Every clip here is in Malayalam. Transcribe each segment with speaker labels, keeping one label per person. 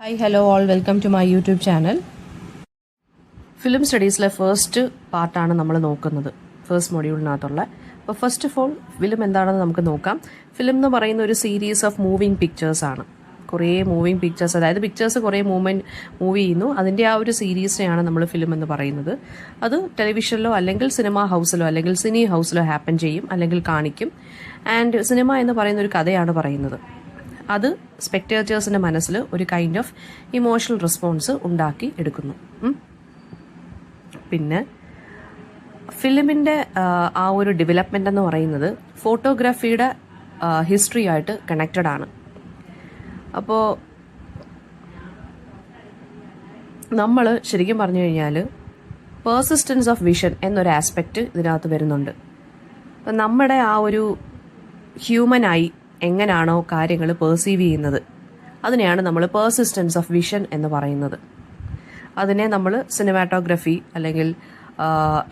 Speaker 1: Hi, hello all, welcome to my YouTube channel. Film സ്റ്റഡീസിലെ ഫസ്റ്റ് പാർട്ടാണ് നമ്മൾ നോക്കുന്നത്, ഫസ്റ്റ് മൊഡ്യൂളിനകത്തുള്ള. അപ്പോൾ ഫസ്റ്റ് ഓഫ് ഓൾ ഫിലിം എന്താണെന്ന് നമുക്ക് നോക്കാം. ഫിലിം എന്ന് പറയുന്ന ഒരു സീരീസ് ഓഫ് മൂവിങ് പിക്ചേഴ്സ് ആണ്. കുറേ മൂവിങ് പിക്ചേഴ്സ്, അതായത് പിക്ചേഴ്സ് കുറേ മൂവ് ചെയ്യുന്നു, അതിൻ്റെ ആ ഒരു സീരീസിനെയാണ് നമ്മൾ ഫിലിം എന്ന് പറയുന്നത്. അത് ടെലിവിഷനിലോ അല്ലെങ്കിൽ സിനിമ ഹൗസിലോ അല്ലെങ്കിൽ സിനി ഹൗസിലോ ഹാപ്പൻ ചെയ്യും, അല്ലെങ്കിൽ കാണിക്കും. ആൻഡ് സിനിമ എന്ന് പറയുന്ന ഒരു കഥയാണ് പറയുന്നത്. അത് സ്പെക്ടേറ്റേഴ്സിൻ്റെ മനസ്സിൽ ഒരു കൈൻഡ് ഓഫ് ഇമോഷണൽ റെസ്പോൺസ് ഉണ്ടാക്കി എടുക്കുന്നു. പിന്നെ ഫിലിമിൻ്റെ ആ ഒരു ഡെവലപ്മെൻ്റ് എന്ന് പറയുന്നത് ഫോട്ടോഗ്രാഫിയുടെ ഹിസ്റ്ററി ആയിട്ട് കണക്റ്റഡ് ആണ്. അപ്പോൾ നമ്മൾ ശരിക്കും പറഞ്ഞു കഴിഞ്ഞാൽ പേഴ്സിസ്റ്റൻസ് ഓഫ് വിഷൻ എന്നൊരു ആസ്പെക്റ്റ് ഇതിനകത്ത് വരുന്നുണ്ട്. അപ്പം നമ്മുടെ ആ ഒരു ഹ്യൂമനായി എങ്ങനെയാണോ കാര്യങ്ങൾ പെർസീവ് ചെയ്യുന്നത്, അതിനെയാണ് നമ്മൾ പേഴ്സിസ്റ്റൻസ് ഓഫ് വിഷൻ എന്ന് പറയുന്നത്. അതിനെ നമ്മൾ സിനിമാറ്റോഗ്രഫി അല്ലെങ്കിൽ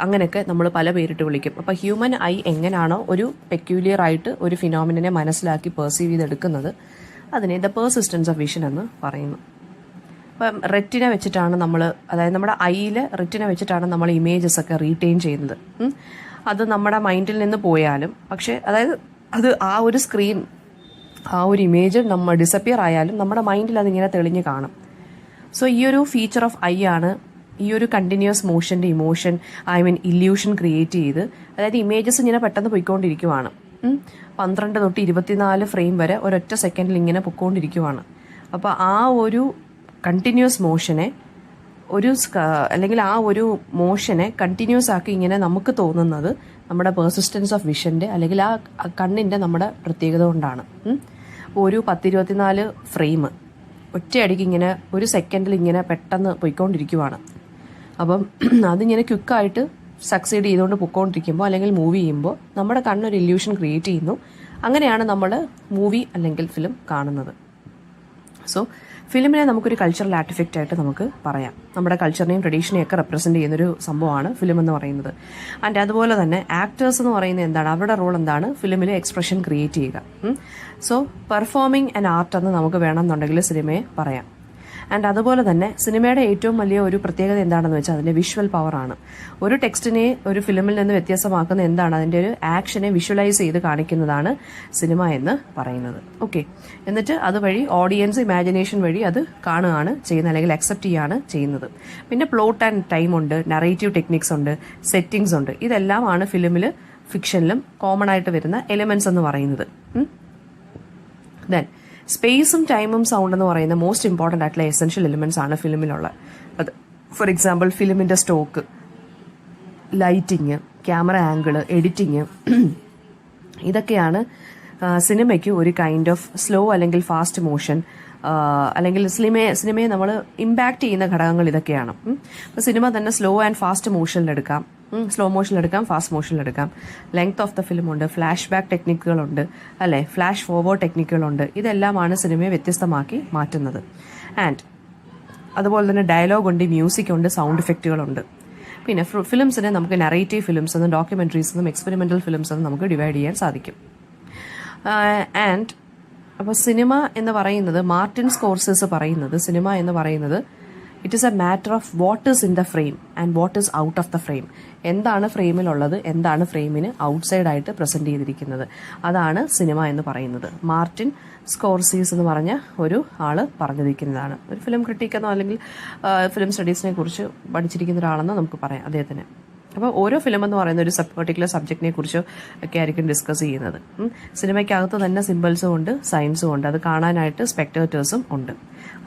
Speaker 1: അങ്ങനെയൊക്കെ നമ്മൾ പല പേരിട്ട് വിളിക്കും. അപ്പോൾ ഹ്യൂമൻ ഐ എങ്ങനെയാണോ ഒരു പെക്യൂലിയർ ആയിട്ട് ഒരു ഫിനോമിനെ മനസ്സിലാക്കി പെർസീവ് ചെയ്തെടുക്കുന്നത്, അതിനെ ദ പേഴ്സിസ്റ്റൻസ് ഓഫ് വിഷൻ എന്ന് പറയുന്നു. അപ്പം റെറ്റിന വെച്ചിട്ടാണ് നമ്മൾ, അതായത് നമ്മുടെ ഐയിൽ റെറ്റിന വെച്ചിട്ടാണ് നമ്മൾ ഇമേജസ് ഒക്കെ റീറ്റെയിൻ ചെയ്യുന്നത്. അത് നമ്മുടെ മൈൻഡിൽ നിന്ന് പോയാലും, പക്ഷേ അതായത് അത് ആ ഒരു സ്ക്രീൻ, ആ ഒരു ഇമേജ് നമ്മൾ ഡിസപ്പിയർ ആയാലും നമ്മുടെ മൈൻഡിൽ അതിങ്ങനെ തെളിഞ്ഞ് കാണും. സോ ഈ ഒരു ഫീച്ചർ ഓഫ് ഐ ആണ് ഈ ഒരു കണ്ടിന്യൂസ് മോഷൻ്റെ ഇമോഷൻ, ഇല്യൂഷൻ ക്രിയേറ്റ് ചെയ്ത്, അതായത് ഇമേജസ് ഇങ്ങനെ പെട്ടെന്ന് പോയിക്കൊണ്ടിരിക്കുവാണ്. 12 തൊട്ട് 24 ഫ്രെയിം വരെ ഒരൊറ്റ സെക്കൻഡിൽ ഇങ്ങനെ പൊയ്ക്കൊണ്ടിരിക്കുവാണ്. അപ്പോൾ ആ ഒരു കണ്ടിന്യൂസ് മോഷനെ അല്ലെങ്കിൽ ആ ഒരു മോഷനെ കണ്ടിന്യൂസ് ആക്കി ഇങ്ങനെ നമുക്ക് തോന്നുന്നത് നമ്മുടെ പെർസിസ്റ്റൻസ് ഓഫ് വിഷൻ്റെ അല്ലെങ്കിൽ ആ കണ്ണിൻ്റെ നമ്മുടെ പ്രത്യേകത കൊണ്ടാണ്. ഒരു 10-24 ഫ്രെയിം ഒറ്റയടിക്ക് ഇങ്ങനെ ഒരു സെക്കൻഡിൽ ഇങ്ങനെ പെട്ടെന്ന് പോയിക്കൊണ്ടിരിക്കുവാണ്. അപ്പം അതിങ്ങനെ ക്വിക്കായിട്ട് സക്സീഡ് ചെയ്തുകൊണ്ട് പൊയ്ക്കൊണ്ടിരിക്കുമ്പോൾ അല്ലെങ്കിൽ മൂവ് ചെയ്യുമ്പോൾ നമ്മുടെ കണ്ണൊരു ഇല്യൂഷൻ ക്രിയേറ്റ് ചെയ്യുന്നു. അങ്ങനെയാണ് നമ്മൾ മൂവി അല്ലെങ്കിൽ ഫിലിം കാണുന്നത്. സോ ഫിലിമിനെ നമുക്കൊരു കൾച്ചറൽ ആർട്ടിഫാക്റ്റ് ആയിട്ട് നമുക്ക് പറയാം. നമ്മുടെ കൾച്ചറിനെയും ട്രഡീഷനെയും ഒക്കെ റെപ്രസെൻറ്റ് ചെയ്യുന്നൊരു സംഭവമാണ് ഫിലിം എന്ന് പറയുന്നത്. ആൻഡ് അതുപോലെ തന്നെ ആക്ടേഴ്സ് എന്ന് പറയുന്നത് എന്താണ്, അവരുടെ റോൾ എന്താണ്, ഫിലിമിൽ എക്സ്പ്രഷൻ ക്രിയേറ്റ് ചെയ്യുക. സോ പെർഫോമിംഗ് ആൻഡ് ആർട്ട് എന്ന് നമുക്ക് വേണമെന്നുണ്ടെങ്കിൽ സിനിമയെ പറയാം. ആൻഡ് അതുപോലെ തന്നെ സിനിമയുടെ ഏറ്റവും വലിയ ഒരു പ്രത്യേകത എന്താണെന്ന് വെച്ചാൽ അതിൻ്റെ വിഷ്വൽ പവറാണ്. ഒരു ടെക്സ്റ്റിനെ ഒരു ഫിലിമിൽ നിന്ന് വ്യത്യസ്തമാക്കുന്ന എന്താണ്, അതിൻ്റെ ഒരു ആക്ഷനെ വിഷ്വലൈസ് ചെയ്ത് കാണിക്കുന്നതാണ് സിനിമ എന്ന് പറയുന്നത്. ഓക്കെ, എന്നിട്ട് അതുവഴി ഓഡിയൻസ് ഇമാജിനേഷൻ വഴി അത് കാണുകയാണ് ചെയ്യുന്നത്, അല്ലെങ്കിൽ അക്സെപ്റ്റ് ചെയ്യുകയാണ് ചെയ്യുന്നത്. പിന്നെ പ്ലോട്ട് ആൻഡ് ടൈം ഉണ്ട്, നറേറ്റീവ് ടെക്നിക്സ് ഉണ്ട്, സെറ്റിങ്സ് ഉണ്ട്. ഇതെല്ലാമാണ് ഫിലിമിൽ ഫിക്ഷനിലും കോമൺ ആയിട്ട് വരുന്ന എലിമെന്റ്സ് എന്ന് പറയുന്നത്. ദെൻ സ്പേസും ടൈമും സൗണ്ട് എന്ന് പറയുന്ന മോസ്റ്റ് ഇമ്പോർട്ടൻ്റ് ആയിട്ടുള്ള എസെൻഷ്യൽ എലിമെന്റ്സ് ആണ് ഫിലിമിലുള്ള. അത് ഫോർ എക്സാമ്പിൾ ഫിലിമിൻ്റെ stock, lighting, camera angle, editing, ഇതൊക്കെയാണ് സിനിമയ്ക്ക് ഒരു കൈൻഡ് ഓഫ് സ്ലോ അല്ലെങ്കിൽ ഫാസ്റ്റ് മോഷൻ അല്ലെങ്കിൽ സിനിമയെ നമ്മൾ ഇമ്പാക്റ്റ് ചെയ്യുന്ന ഘടകങ്ങൾ ഇതൊക്കെയാണ്. അപ്പോൾ സിനിമ തന്നെ സ്ലോ ആൻഡ് ഫാസ്റ്റ് മോഷനിലെടുക്കാം, സ്ലോ മോഷനിലെടുക്കാം, ഫാസ്റ്റ് മോഷനിലെടുക്കാം. ലെങ്ത് ഓഫ് ദ ഫിലിം ഉണ്ട്, ഫ്ലാഷ് ബാക്ക് ടെക്നിക്കുകളുണ്ട്, അല്ലേ, ഫ്ലാഷ് ഫോർവേഡ് ടെക്നിക്കുകളുണ്ട്. ഇതെല്ലാമാണ് സിനിമയെ വ്യത്യസ്തമാക്കി മാറ്റുന്നത്. ആൻഡ് അതുപോലെ തന്നെ ഡയലോഗ് ഉണ്ട്, മ്യൂസിക് ഉണ്ട്, സൗണ്ട് ഇഫക്റ്റുകളുണ്ട്. പിന്നെ ഫിലിംസിനെ നമുക്ക് നറേറ്റീവ് ഫിലിംസ് എന്നും ഡോക്യുമെന്ററീസ് എന്നും എക്സ്പെരിമെന്റൽ ഫിലിംസ് എന്നും നമുക്ക് ഡിവൈഡ് ചെയ്യാൻ സാധിക്കും. ആൻഡ് അപ്പോൾ സിനിമ എന്ന് പറയുന്നത്, മാർട്ടിൻ സ്കോർസെസ് പറയുന്നത്, സിനിമ എന്ന് പറയുന്നത് it is A matter of what is in the frame and what is out of the frame. എന്താണ് ഫ്രെയിമിലുള്ളത്, എന്താണ് ഫ്രെയിമിന് ഔട്ട്സൈഡ് ആയിട്ട് പ്രസന്റ് ചെയ്തിരിക്കുന്നത്, അതാണ് സിനിമ എന്ന് പറയുന്നത്. മാർട്ടിൻ സ്കോർസീസ് എന്ന് പറഞ്ഞ ഒരു ആള് പറഞ്ഞിരിക്കുന്നതാണ്. ഒരു ഫിലിം ക്രിട്ടിക് എന്നോ അല്ലെങ്കിൽ ഫിലിം സ്റ്റഡീസിനെ കുറിച്ച് പഠിച്ചിരിക്കുന്ന ഒരാളെന്നോ നമുക്ക് പറയാം അദ്ദേഹത്തിന്. അപ്പോൾ ഓരോ ഫിലിം എന്ന് പറയുന്ന ഒരു പെർട്ടിക്കുലർ സബ്ജക്റ്റിനെ കുറിച്ച് ഒക്കെ ആയിരിക്കും ഡിസ്കസ് ചെയ്യുന്നത്. സിനിമയ്ക്കകത്ത് തന്നെ സിമ്പിൾസും ഉണ്ട്, സയൻസും ഉണ്ട്. അത് കാണാനായിട്ട് സ്പെക്ടേറ്റേഴ്സും ഉണ്ട്.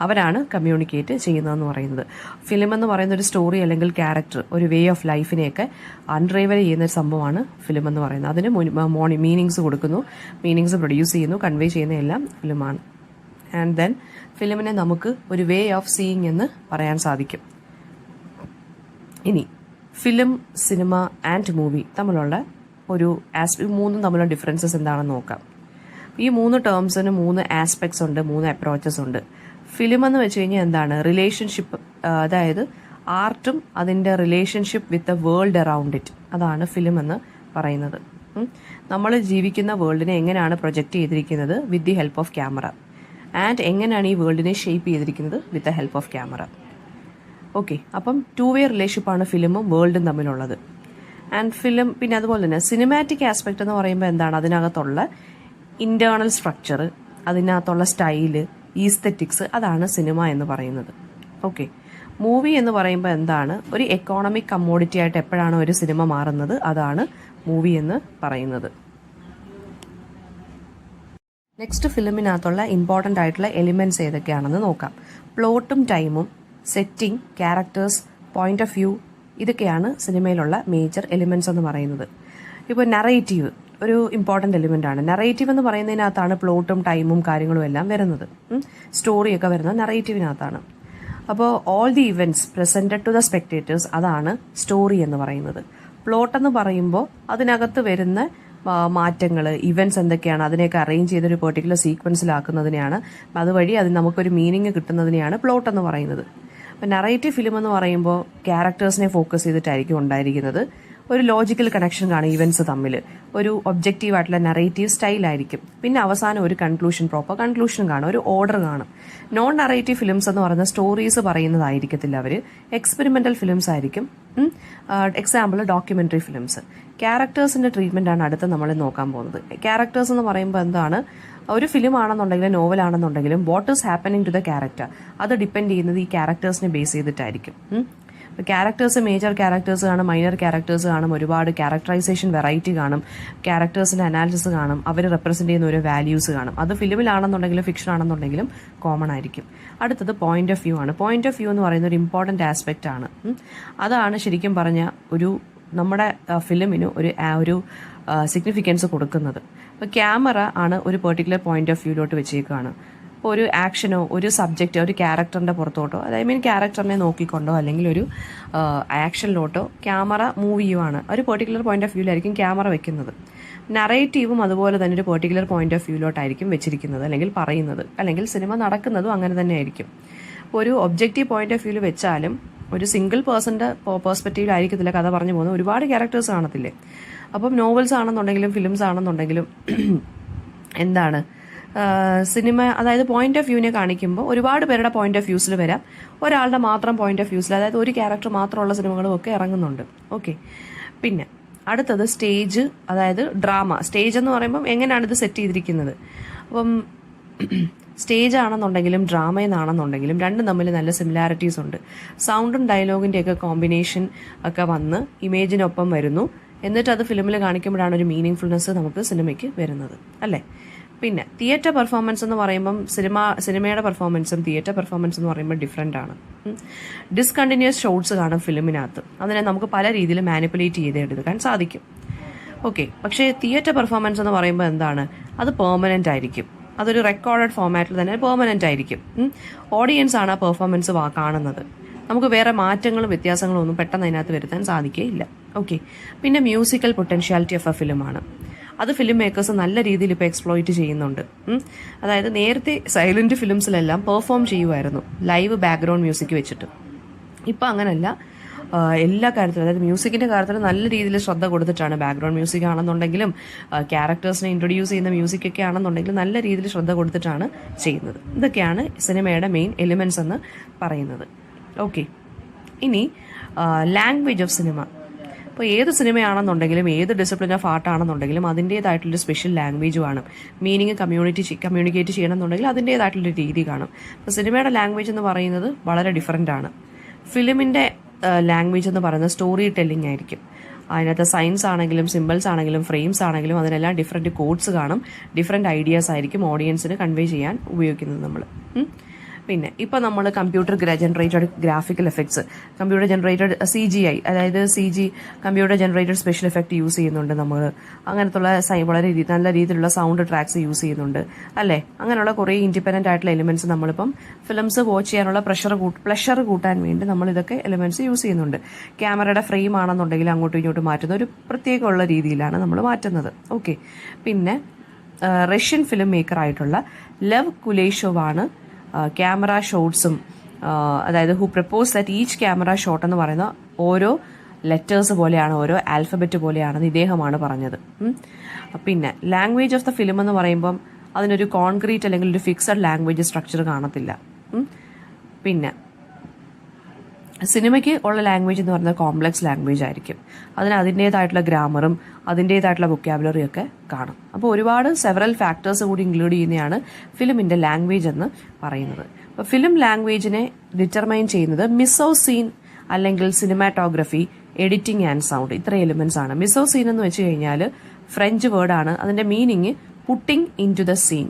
Speaker 1: അവരാണ് കമ്മ്യൂണിക്കേറ്റ് ചെയ്യുന്നതെന്ന് പറയുന്നത്. ഫിലിം എന്ന് പറയുന്ന ഒരു സ്റ്റോറി അല്ലെങ്കിൽ ക്യാരക്ടർ, ഒരു വേ ഓഫ് ലൈഫിനെയൊക്കെ അൺറൈവൽ ചെയ്യുന്ന ഒരു സംഭവമാണ് ഫിലിം എന്ന് പറയുന്നത്. അതിന് മീനിങ്സ് കൊടുക്കുന്നു, മീനിങ്സ് പ്രൊഡ്യൂസ് ചെയ്യുന്നു, കൺവേ ചെയ്യുന്ന എല്ലാം ഫിലിമാണ്. ആൻഡ് ദെൻ ഫിലിമിനെ നമുക്ക് ഒരു വേ ഓഫ് സീയിങ് എന്ന് പറയാൻ സാധിക്കും. ഇനി ഫിലിം, സിനിമ ആൻഡ് മൂവി തമ്മിലുള്ള മൂന്നും തമ്മിലുള്ള ഡിഫറൻസസ് എന്താണെന്ന് നോക്കാം. ഈ 3 ടേംസിന് 3 ആസ്പെക്ട്സ് ഉണ്ട്, 3 അപ്രോച്ചസ് ഉണ്ട്. ഫിലിം എന്ന് വെച്ച് കഴിഞ്ഞാൽ എന്താണ്, റിലേഷൻഷിപ്പ്, അതായത് ആർട്ടും അതിൻ്റെ relationship with the world around it, അതാണ് ഫിലിം എന്ന് പറയുന്നത്. നമ്മൾ ജീവിക്കുന്ന വേൾഡിനെ എങ്ങനെയാണ് പ്രൊജക്റ്റ് ചെയ്തിരിക്കുന്നത് with the help of camera. And എങ്ങനെയാണ് ഈ വേൾഡിനെ ഷേപ്പ് ചെയ്തിരിക്കുന്നത് with the help of camera. Okay, അപ്പം 2-way റിലേഷൻഷിപ്പാണ് ഫിലിമും വേൾഡും തമ്മിലുള്ളത്. ആൻഡ് ഫിലിം പിന്നെ അതുപോലെ തന്നെ സിനിമാറ്റിക് ആസ്പെക്ട് എന്ന് പറയുമ്പോൾ എന്താണ്, അതിനകത്തുള്ള ഇന്റേണൽ സ്ട്രക്ചർ, അതിനകത്തുള്ള സ്റ്റൈല്, ഈസ്തെറ്റിക്സ്, അതാണ് സിനിമ എന്ന് പറയുന്നത്. ഓക്കെ, മൂവി എന്ന് പറയുമ്പോൾ എന്താണ്, ഒരു എക്കോണമിക് കമ്മോഡിറ്റി ആയിട്ട് എപ്പോഴാണ് ഒരു സിനിമ മാറുന്നത്, അതാണ് മൂവി എന്ന് പറയുന്നത്. നെക്സ്റ്റ് ഫിലിമിനകത്തുള്ള ഇമ്പോർട്ടൻ്റ് ആയിട്ടുള്ള എലിമെന്റ്സ് ഏതൊക്കെയാണെന്ന് നോക്കാം. പ്ലോട്ടും ടൈമും, setting, characters, point of view, ഇതൊക്കെയാണ് സിനിമയിലുള്ള മേജർ എലിമെന്റ്സ് എന്ന് പറയുന്നത്. ഇപ്പോൾ നറേറ്റീവ് ഒരു ഇമ്പോർട്ടൻ്റ് എലിമെന്റ് ആണ്. നറേറ്റീവ് എന്ന് പറയുന്നതിനകത്താണ് പ്ലോട്ടും ടൈമും കാര്യങ്ങളും എല്ലാം വരുന്നത്. സ്റ്റോറിയൊക്കെ വരുന്നത് നറേറ്റീവിനകത്താണ്. അപ്പോൾ all the events presented to the spectators, അതാണ് സ്റ്റോറി എന്ന് പറയുന്നത്. പ്ലോട്ട് എന്ന് പറയുമ്പോൾ അതിനകത്ത് വരുന്ന മാറ്റങ്ങൾ, ഇവന്റ്സ് എന്തൊക്കെയാണ്, അതിനെയൊക്കെ അറേഞ്ച് ചെയ്തൊരു പെർട്ടിക്കുലർ സീക്വൻസിലാക്കുന്നതിനെയാണ്, അതുവഴി അതിന് നമുക്കൊരു മീനിങ് കിട്ടുന്നതിനെയാണ് പ്ലോട്ട് എന്ന് പറയുന്നത്. അപ്പം നറേറ്റീവ് ഫിലിം എന്ന് പറയുമ്പോൾ ക്യാരക്ടേഴ്സിനെ ഫോക്കസ് ചെയ്തിട്ടായിരിക്കും ഉണ്ടായിരിക്കുന്നത്. ഒരു ലോജിക്കൽ കണക്ഷൻ കാണും ഇവന്റ്സ് തമ്മിൽ, ഒരു ഒബ്ജക്റ്റീവ് ആയിട്ടുള്ള നറേറ്റീവ് സ്റ്റൈലായിരിക്കും. പിന്നെ അവസാനം ഒരു കൺക്ലൂഷൻ, പ്രോപ്പർ കൺക്ലൂഷൻ കാണും, ഒരു ഓർഡർ കാണും. നോൺ നറേറ്റീവ് ഫിലിംസ് എന്ന് പറയുന്ന സ്റ്റോറീസ് പറയുന്നതായിരിക്കത്തില്ല, അവർ എക്സ്പെരിമെന്റൽ ഫിലിംസ് ആയിരിക്കും. Example documentary films. ക്യാരക്ടേഴ്സിന്റെ ട്രീറ്റ്മെന്റ് ആണ് അടുത്ത് നമ്മൾ നോക്കാൻ പോകുന്നത്. ക്യാരക്ടേഴ്സ് എന്ന് പറയുമ്പോൾ എന്താണ്, ഒരു ഫിലിം ആണെന്നുണ്ടെങ്കിലും നോവൽ ആണെന്നുണ്ടെങ്കിലും what is happening to the character, അത് ഡിപ്പെൻഡ് ചെയ്യുന്നത് ഈ ക്യാരക്ടേഴ്സിനെ ബേസ് ചെയ്തിട്ടായിരിക്കും. ക്യാരക്ടേഴ്സ് മേജർ ക്യാരക്ടേഴ്സ് കാണും, മൈനർ ക്യാരക്ടേഴ്സ് കാണും, ഒരുപാട് ക്യാരക്ടറൈസേഷൻ വെറൈറ്റി കാണും, ക്യാരക്ടേഴ്സിന്റെ അനാലിസിസ് കാണും, അവർ റെപ്രസെന്റ് ചെയ്യുന്ന ഓരോ വാല്യൂസ് കാണും. അത് ഫിലിമിലാണെന്നുണ്ടെങ്കിലും ഫിക്ഷൻ ആണെന്നുണ്ടെങ്കിലും കോമൺ ആയിരിക്കും. അടുത്തത് പോയിന്റ് ഓഫ് വ്യൂ ആണ്. പോയിന്റ് ഓഫ് വ്യൂ എന്ന് പറയുന്ന ഒരു ഇമ്പോർട്ടന്റ് ആസ്പെക്റ്റ് ആണ്. അതാണ് ശരിക്കും പറഞ്ഞ ഒരു നമ്മുടെ ഫിലിമിന് ഒരു സിഗ്നിഫിക്കൻസ് കൊടുക്കുന്നത്. അപ്പോൾ ക്യാമറ ആണ് ഒരു പെർട്ടിക്കുലർ പോയിന്റ് ഓഫ് വ്യൂലോട്ട് വെച്ചേക്കാണ്. ഇപ്പോൾ ഒരു ആക്ഷനോ ഒരു സബ്ജക്റ്റോ ഒരു ക്യാരക്ടറിന്റെ പുറത്തോട്ടോ, അതായത് ക്യാരക്ടറിനെ നോക്കിക്കൊണ്ടോ അല്ലെങ്കിൽ ഒരു ആക്ഷനിലോട്ടോ ക്യാമറ മൂവ് ചെയ്യുവാണ്. ഒരു പെർട്ടിക്കുലർ പോയിന്റ് ഓഫ് വ്യൂലായിരിക്കും ക്യാമറ വെക്കുന്നത്. നറേറ്റീവും അതുപോലെ തന്നെ ഒരു പെർട്ടിക്കുലർ പോയിന്റ് ഓഫ് വ്യൂലോട്ടായിരിക്കും വെച്ചിരിക്കുന്നത് അല്ലെങ്കിൽ പറയുന്നത്, അല്ലെങ്കിൽ സിനിമ നടക്കുന്നതും അങ്ങനെ തന്നെ ആയിരിക്കും. അപ്പോൾ ഒരു ഒബ്ജക്റ്റീവ് പോയിന്റ് ഓഫ് വ്യൂവിൽ വെച്ചാലും ഒരു സിംഗിൾ പേഴ്സന്റെ പെർസ്പെക്റ്റീവിലായിരിക്കത്തില്ല കഥ പറഞ്ഞു പോകുന്നത്, ഒരുപാട് ക്യാരക്ടേഴ്സ് കാണത്തില്ലേ. അപ്പം നോവൽസ് ആണെന്നുണ്ടെങ്കിലും ഫിലിംസ് ആണെന്നുണ്ടെങ്കിലും എന്താണ് സിനിമ, അതായത് പോയിന്റ് ഓഫ് വ്യൂവിനെ കാണിക്കുമ്പോൾ ഒരുപാട് പേരുടെ പോയിന്റ് ഓഫ് വ്യൂസിൽ വരാം, ഒരാളുടെ മാത്രം പോയിന്റ് ഓഫ് വ്യൂസിൽ, അതായത് ഒരു ക്യാരക്ടർ മാത്രമുള്ള സിനിമകളും ഒക്കെ ഇറങ്ങുന്നുണ്ട്. ഓക്കെ, പിന്നെ അടുത്തത് സ്റ്റേജ്, അതായത് ഡ്രാമ. സ്റ്റേജ് എന്ന് പറയുമ്പം എങ്ങനെയാണ് ഇത് സെറ്റ് ചെയ്തിരിക്കുന്നത്. അപ്പം സ്റ്റേജ് ആണെന്നുണ്ടെങ്കിലും ഡ്രാമയെന്നാണെന്നുണ്ടെങ്കിലും രണ്ടും തമ്മിൽ നല്ല സിമിലാരിറ്റീസ് ഉണ്ട്. സൗണ്ടും ഡയലോഗിന്റെ ഒക്കെ കോമ്പിനേഷൻ ഒക്കെ വന്ന് ഇമേജിനൊപ്പം വരുന്നു, എന്നിട്ട് അത് ഫിലിമിൽ കാണിക്കുമ്പോഴാണ് ഒരു മീനിങ് ഫുൾനെസ് നമുക്ക് സിനിമയ്ക്ക് വരുന്നത്, അല്ലേ. പിന്നെ തിയേറ്റർ പെർഫോമൻസ് എന്ന് പറയുമ്പം സിനിമയുടെ പെർഫോമൻസും തിയേറ്റർ പെർഫോമൻസ് എന്ന് പറയുമ്പോൾ ഡിഫറെൻ്റ് ആണ്. ഡിസ്കണ്ടിന്യൂസ് ഷോട്ട്സ് കാണും ഫിലിമിനകത്ത്, അതിനെ നമുക്ക് പല രീതിയിൽ മാനിപ്പുലേറ്റ് ചെയ്തെടുക്കാൻ സാധിക്കും. ഓക്കെ, പക്ഷേ തിയേറ്റർ പെർഫോമൻസ് എന്ന് പറയുമ്പോൾ എന്താണ്, അത് പെർമനന്റ് ആയിരിക്കും, അതൊരു റെക്കോർഡഡ് ഫോമാറ്റിൽ തന്നെ പെർമനന്റ് ആയിരിക്കും. ഓഡിയൻസ് ആണ് ആ പെർഫോമൻസ് കാണുന്നത്. നമുക്ക് വേറെ മാറ്റങ്ങളും വ്യത്യാസങ്ങളും ഒന്നും പെട്ടെന്ന് അതിനകത്ത് വരുത്താൻ സാധിക്കുകയില്ല. ഓക്കെ, പിന്നെ മ്യൂസിക്കൽ പൊട്ടൻഷ്യാലിറ്റി ഓഫ് എ ഫിലിമാണ്. അത് ഫിലിം മേക്കേഴ്സ് നല്ല രീതിയിൽ ഇപ്പോൾ എക്സ്പ്ലോയിറ്റ് ചെയ്യുന്നുണ്ട്. അതായത് നേരത്തെ സൈലന്റ് ഫിലിംസിലെല്ലാം പെർഫോം ചെയ്യുമായിരുന്നു ലൈവ് ബാക്ക്ഗ്രൗണ്ട് മ്യൂസിക് വെച്ചിട്ട്. ഇപ്പം അങ്ങനല്ല, എല്ലാ കാര്യത്തിലും, അതായത് മ്യൂസിക്കിന്റെ കാര്യത്തിൽ നല്ല രീതിയിൽ ശ്രദ്ധ കൊടുത്തിട്ടാണ്, ബാക്ക്ഗ്രൗണ്ട് മ്യൂസിക് ആണെന്നുണ്ടെങ്കിലും ക്യാരക്ടേഴ്സിനെ ഇൻട്രൊഡ്യൂസ് ചെയ്യുന്ന മ്യൂസിക് ഒക്കെ ആണെന്നുണ്ടെങ്കിലും നല്ല രീതിയിൽ ശ്രദ്ധ കൊടുത്തിട്ടാണ് ചെയ്യുന്നത്. ഇതൊക്കെയാണ് സിനിമയുടെ മെയിൻ എലിമെന്റ്സ് എന്ന് പറയുന്നത്. ഓക്കെ, ഇനി ലാംഗ്വേജ് ഓഫ് സിനിമ. ഇപ്പോൾ ഏത് സിനിമയാണെന്നുണ്ടെങ്കിലും ഏത് ഡിസിപ്ലിൻ ഓഫ് ആർട്ട് ആണെന്നുണ്ടെങ്കിലും അതിൻ്റേതായിട്ടുള്ളൊരു സ്പെഷ്യൽ ലാംഗ്വേജ് കാണും. മീനിങ് കമ്മ്യൂണിക്കേറ്റ് ചെയ്യണമെന്നുണ്ടെങ്കിൽ അതിൻ്റേതായിട്ടുള്ളൊരു രീതി കാണും. അപ്പോൾ സിനിമയുടെ ലാംഗ്വേജ് എന്ന് പറയുന്നത് വളരെ ഡിഫറൻ്റ് ആണ്. ഫിലിമിൻ്റെ ലാംഗ്വേജ് എന്ന് പറയുന്നത് സ്റ്റോറി ടെല്ലിംഗ് ആയിരിക്കും. അതിനകത്ത് സൈൻസ് ആണെങ്കിലും സിമ്പിൾസ് ആണെങ്കിലും ഫ്രെയിംസ് ആണെങ്കിലും അതിനെല്ലാം ഡിഫറെൻറ്റ് കോഡ്സ് കാണും, ഡിഫറെൻറ്റ് ഐഡിയാസ് ആയിരിക്കും ഓഡിയൻസിന് കൺവേ ചെയ്യാൻ ഉപയോഗിക്കുന്നത് നമ്മൾ. പിന്നെ ഇപ്പോൾ നമ്മൾ computer generated graphical effects, computer generated CGI, അതായത് computer generated special effect use ചെയ്യുന്നുണ്ട് നമ്മൾ. അങ്ങനത്തുള്ള വളരെ നല്ല രീതിയിലുള്ള സൗണ്ട് ട്രാക്സ് യൂസ് ചെയ്യുന്നുണ്ട്, അല്ലേ. അങ്ങനെയുള്ള കുറേ ഇൻഡിപെൻഡന്റ് ആയിട്ടുള്ള എലിമെന്റ്സ് നമ്മളിപ്പം ഫിലിംസ് വാച്ച് ചെയ്യാനുള്ള പ്ലഷർ കൂട്ടാൻ വേണ്ടി നമ്മൾ ഇതൊക്കെ എലിമെന്റ്സ് യൂസ് ചെയ്യുന്നുണ്ട്. ക്യാമറയുടെ ഫ്രെയിം ആണെന്നുണ്ടെങ്കിൽ അങ്ങോട്ടും ഇങ്ങോട്ടും മാറ്റുന്ന ഒരു പ്രത്യേകമുള്ള രീതിയിലാണ് നമ്മൾ മാറ്റുന്നത്. ഓക്കെ, പിന്നെ റഷ്യൻ ഫിലിം മേക്കർ ആയിട്ടുള്ള ലെവ് കുലേഷോവ് ആണ് ക്യാമറ ഷോട്ട്സും, അതായത് who propose that each camera shot എന്ന് പറയുന്ന ഓരോ ലെറ്റേഴ്സ് പോലെയാണ്, ഓരോ ആൽഫബറ്റ് പോലെയാണെന്ന് ഇദ്ദേഹമാണ് പറഞ്ഞത്. പിന്നെ ലാംഗ്വേജ് ഓഫ് ദ ഫിലിം എന്ന് പറയുമ്പം അതിനൊരു കോൺക്രീറ്റ് അല്ലെങ്കിൽ ഒരു ഫിക്സഡ് ലാംഗ്വേജ് സ്ട്രക്ചർ കാണത്തില്ല. പിന്നെ സിനിമയ്ക്ക് ഉള്ള ലാംഗ്വേജ് എന്ന് പറയുന്നത് കോംപ്ലക്സ് ലാംഗ്വേജ് ആയിരിക്കും. അതിന് അതിൻ്റേതായിട്ടുള്ള ഗ്രാമറും അതിൻ്റേതായിട്ടുള്ള വൊക്കാബുലറിയും ഒക്കെ കാണും. അപ്പോൾ ഒരുപാട് സെവറൽ ഫാക്ടേഴ്സ് കൂടി ഇൻക്ലൂഡ് ചെയ്യുന്നതാണ് ഫിലിമിൻ്റെ ലാംഗ്വേജ് എന്ന് പറയുന്നത്. അപ്പോൾ ഫിലിം ലാംഗ്വേജിനെ ഡിറ്റർമൈൻ ചെയ്യുന്നത് മിസോസീൻ അല്ലെങ്കിൽ സിനിമാറ്റോഗ്രഫി, എഡിറ്റിംഗ് ആൻഡ് സൗണ്ട്, ഇത്ര എലിമെന്റ്സ് ആണ്. മിസോസീൻ എന്ന് വെച്ച് കഴിഞ്ഞാൽ ഫ്രഞ്ച് വേർഡാണ്. അതിൻ്റെ meaning putting in to the scene.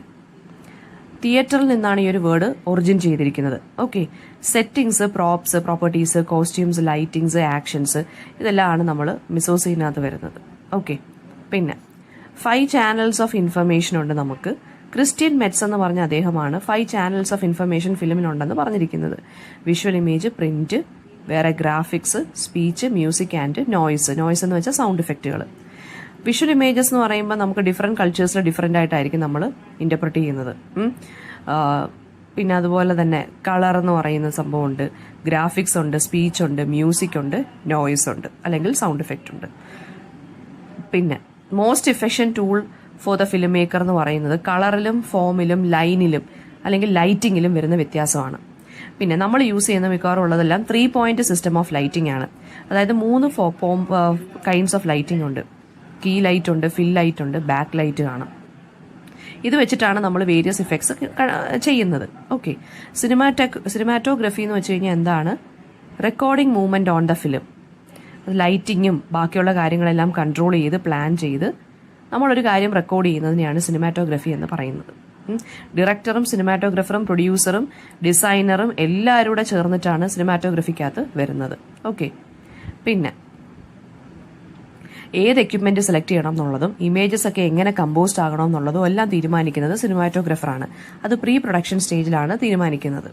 Speaker 1: തിയേറ്ററിൽ നിന്നാണ് ഈ ഒരു വേർഡ് ഒറിജിൻ ചെയ്തിരിക്കുന്നത്. Okay, settings, props, properties, costumes, lightings, actions, ഇതെല്ലാമാണ് നമ്മൾ മിസോസീനകത്ത് വരുന്നത്. ഓക്കെ, പിന്നെ 5 ചാനൽസ് ഓഫ് ഇൻഫർമേഷൻ ഉണ്ട് നമുക്ക്. ക്രിസ്ത്യൻ മെറ്റ്സ് എന്ന് പറഞ്ഞ അദ്ദേഹമാണ് 5 ചാനൽസ് ഓഫ് ഇൻഫർമേഷൻ ഫിലിമിനുണ്ടെന്ന് പറഞ്ഞിരിക്കുന്നത്. വിഷ്വൽ ഇമേജ്, പ്രിന്റ്, വേറെ graphics, speech, music and noise. Noise എന്ന് വെച്ചാൽ സൗണ്ട് ഇഫക്റ്റുകൾ. വിഷ്വൽ ഇമേജസ് എന്ന് പറയുമ്പോൾ നമുക്ക് ഡിഫറെൻറ്റ് കൾച്ചേഴ്സിൽ ഡിഫറെൻ്റ് ആയിട്ടായിരിക്കും നമ്മൾ ഇൻ്റർപ്രറ്റ് ചെയ്യുന്നത്. പിന്നെ അതുപോലെ തന്നെ കളർ എന്ന് പറയുന്ന സംഭവമുണ്ട്, ഗ്രാഫിക്സ് ഉണ്ട്, സ്പീച്ച് ഉണ്ട്, മ്യൂസിക് ഉണ്ട്, നോയ്സ് ഉണ്ട്, അല്ലെങ്കിൽ സൗണ്ട് ഇഫക്റ്റ് ഉണ്ട്. പിന്നെ most efficient tool for the film maker എന്ന് പറയുന്നത് കളറിലും ഫോമിലും ലൈനിലും അല്ലെങ്കിൽ ലൈറ്റിങ്ങിലും വരുന്ന വ്യത്യാസമാണ്. പിന്നെ നമ്മൾ യൂസ് ചെയ്യുന്ന മിക്കവാറും ഉള്ളതെല്ലാം 3 പോയിന്റ് സിസ്റ്റം ഓഫ് ലൈറ്റിംഗ് ആണ്. അതായത് 3 കൈൻഡ്സ് ഓഫ് ലൈറ്റിംഗ് ഉണ്ട്. കീ ലൈറ്റ് ഉണ്ട്, ഫിൽ ലൈറ്റ് ഉണ്ട്, ബാക്ക് ലൈറ്റ് കാണും. ഇത് വെച്ചിട്ടാണ് നമ്മൾ വേരിയസ് ഇഫക്ട്സ് ചെയ്യുന്നത്. ഓക്കെ, സിനിമാറ്റോഗ്രഫി എന്ന് വെച്ച് കഴിഞ്ഞാൽ എന്താണ്? Recording movement on the film. ലൈറ്റിങ്ങും ബാക്കിയുള്ള കാര്യങ്ങളെല്ലാം കൺട്രോൾ ചെയ്ത് പ്ലാൻ ചെയ്ത് നമ്മളൊരു കാര്യം റെക്കോർഡ് ചെയ്യുന്നതിനെയാണ് സിനിമാറ്റോഗ്രഫി എന്ന് പറയുന്നത്. ഡയറക്ടറും സിനിമാറ്റോഗ്രാഫറും പ്രൊഡ്യൂസറും ഡിസൈനറും എല്ലാവരും കൂടെ ചേർന്നിട്ടാണ് സിനിമാറ്റോഗ്രഫിക്കകത്ത് വരുന്നത്. ഓക്കെ, പിന്നെ ഏത് എക്യുപ്മെന്റ് സെലക്ട് ചെയ്യണം എന്നുള്ളതും ഇമേജസ് ഒക്കെ എങ്ങനെ കമ്പോസ്റ്റ് ആകണം എന്നുള്ളതും എല്ലാം തീരുമാനിക്കുന്നത് സിനിമാറ്റോഗ്രാഫറാണ്. അത് പ്രീ പ്രൊഡക്ഷൻ സ്റ്റേജിലാണ് തീരുമാനിക്കുന്നത്.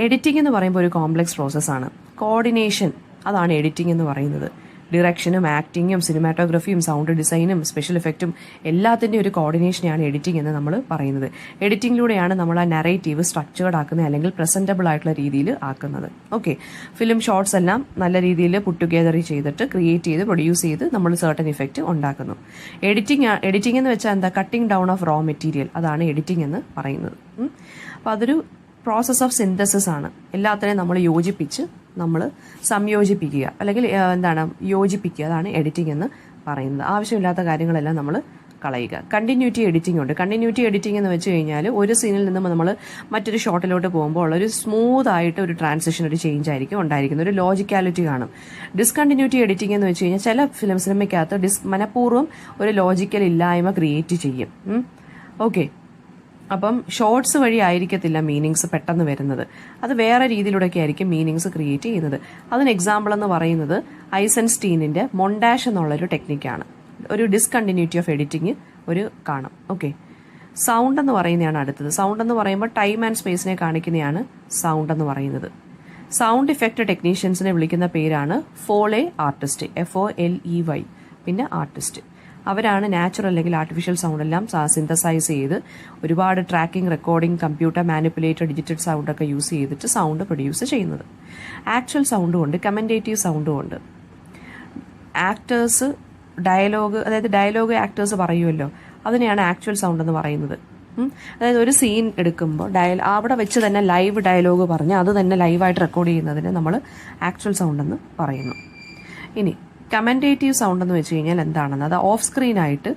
Speaker 1: എഡിറ്റിംഗ് എന്ന് പറയുമ്പോൾ ഒരു കോംപ്ലക്സ് പ്രോസസ്സാണ്. കോർഡിനേഷൻ, അതാണ് എഡിറ്റിംഗ് എന്ന് പറയുന്നത്. ഡിറക്ഷനും ആക്ടിങ്ങും സിനിമാറ്റോഗ്രഫിയും സൗണ്ട് ഡിസൈനും സ്പെഷ്യൽ എഫക്റ്റും എല്ലാത്തിൻ്റെയും ഒരു കോർഡിനേഷനെയാണ് എഡിറ്റിംഗ് എന്ന് നമ്മൾ പറയുന്നത്. എഡിറ്റിംഗിലൂടെയാണ് നമ്മൾ ആ നറേറ്റീവ് സ്ട്രക്ചേർഡ് ആക്കുന്നത് അല്ലെങ്കിൽ പ്രസന്റബിൾ ആയിട്ടുള്ള രീതിയിൽ ആക്കുന്നത്. ഓക്കെ, ഫിലിം ഷോർട്സ് എല്ലാം നല്ല രീതിയിൽ പുട്ട് ടുഗെദർ ചെയ്തിട്ട് ക്രിയേറ്റ് ചെയ്ത് പ്രൊഡ്യൂസ് ചെയ്ത് നമ്മൾ സർട്ടൻ ഇഫക്റ്റ് ഉണ്ടാക്കുന്നു. എഡിറ്റിംഗ് എന്ന് വെച്ചാൽ എന്താ? Cutting down of raw material, അതാണ് എഡിറ്റിംഗ് എന്ന് പറയുന്നത്. അപ്പോൾ അതൊരു പ്രോസസ് ഓഫ് സിന്തസിസ് ആണ്. എല്ലാത്തിനെയും നമ്മൾ യോജിപ്പിച്ച് നമ്മൾ സംയോജിപ്പിക്കുക അല്ലെങ്കിൽ യോജിപ്പിക്കുക, അതാണ് എഡിറ്റിംഗ് എന്ന് പറയുന്നത്. ആവശ്യമില്ലാത്ത കാര്യങ്ങളെല്ലാം നമ്മൾ കളയുക. കണ്ടിന്യൂറ്റി എഡിറ്റിംഗ് ഉണ്ട്. കണ്ടിന്യൂറ്റി എഡിറ്റിംഗ് എന്ന് വെച്ച് കഴിഞ്ഞാൽ ഒരു സീനിൽ നിന്ന് നമ്മൾ മറ്റൊരു ഷോട്ടിലോട്ട് പോകുമ്പോൾ ഉള്ളൊരു സ്മൂത്ത് ആയിട്ട് ഒരു ട്രാൻസിഷൻ, ഒരു ചേഞ്ച് ആയിരിക്കും ഉണ്ടായിരിക്കുന്നത്. ഒരു ലോജിക്കാലിറ്റി കാണും. ഡിസ്കണ്ടിന്യൂറ്റി എഡിറ്റിംഗ് എന്ന് വെച്ച് കഴിഞ്ഞാൽ ചില സിനിമയ്ക്കകത്ത് മനഃപൂർവ്വം ഒരു ലോജിക്കൽ ഇല്ലായ്മ ക്രിയേറ്റ് ചെയ്യും. ഓക്കെ, അപ്പം ഷോർട്സ് വഴി ആയിരിക്കത്തില്ല മീനിങ്സ് പെട്ടെന്ന് വരുന്നത്. അത് വേറെ രീതിയിലൂടെയൊക്കെ ആയിരിക്കും മീനിങ്സ് ക്രിയേറ്റ് ചെയ്യുന്നത്. അതിന് എക്സാമ്പിൾ എന്ന് പറയുന്നത് ഐസൻസ്റ്റീനിന്റെ മൊണ്ടാഷ് എന്നുള്ളൊരു ടെക്നിക്കാണ്. ഒരു ഡിസ്കണ്ടിന്യൂറ്റി ഓഫ് എഡിറ്റിംഗ് ഒരു കാണും. ഓക്കെ, സൗണ്ട് എന്ന് പറയുന്നതാണ് അടുത്തത്. സൗണ്ട് എന്ന് പറയുമ്പോൾ ടൈം ആൻഡ് സ്പേസിനെ കാണിക്കുന്നതാണ് സൗണ്ട് എന്ന് പറയുന്നത്. സൗണ്ട് ഇഫക്റ്റ് ടെക്നീഷ്യൻസിനെ വിളിക്കുന്ന പേരാണ് ഫോളെ ആർട്ടിസ്റ്റ്, FOLEY, പിന്നെ ആർട്ടിസ്റ്റ്. അവരാണ് നാച്ചുറൽ അല്ലെങ്കിൽ ആർട്ടിഫിഷ്യൽ സൗണ്ട് എല്ലാം സിന്തസൈസ് ചെയ്ത് ഒരുപാട് tracking, recording, computer manipulated digital sound ഒക്കെ യൂസ് ചെയ്തിട്ട് സൗണ്ട് പ്രൊഡ്യൂസ് ചെയ്യുന്നത്. ആക്ച്വൽ സൗണ്ടും ഉണ്ട്, കമന്റേറ്റീവ് സൗണ്ടും ഉണ്ട്. ആക്ടേഴ്സ് ഡയലോഗ്, അതായത് ഡയലോഗ് ആക്ടേഴ്സ് പറയുമല്ലോ, അതിനെയാണ് ആക്ച്വൽ സൗണ്ട് എന്ന് പറയുന്നത്. അതായത് ഒരു സീൻ എടുക്കുമ്പോൾ അവിടെ വെച്ച് തന്നെ ലൈവ് ഡയലോഗ് പറഞ്ഞ് അത് തന്നെ ലൈവായിട്ട് റെക്കോർഡ് ചെയ്യുന്നതിന് നമ്മൾ ആക്ച്വൽ സൗണ്ട് എന്ന് പറയുന്നു. ഇനി കമന്റേറ്റീവ് സൗണ്ട് എന്ന് വെച്ച് കഴിഞ്ഞാൽ എന്താണെന്ന്, അത് ഓഫ് സ്ക്രീനായിട്ട്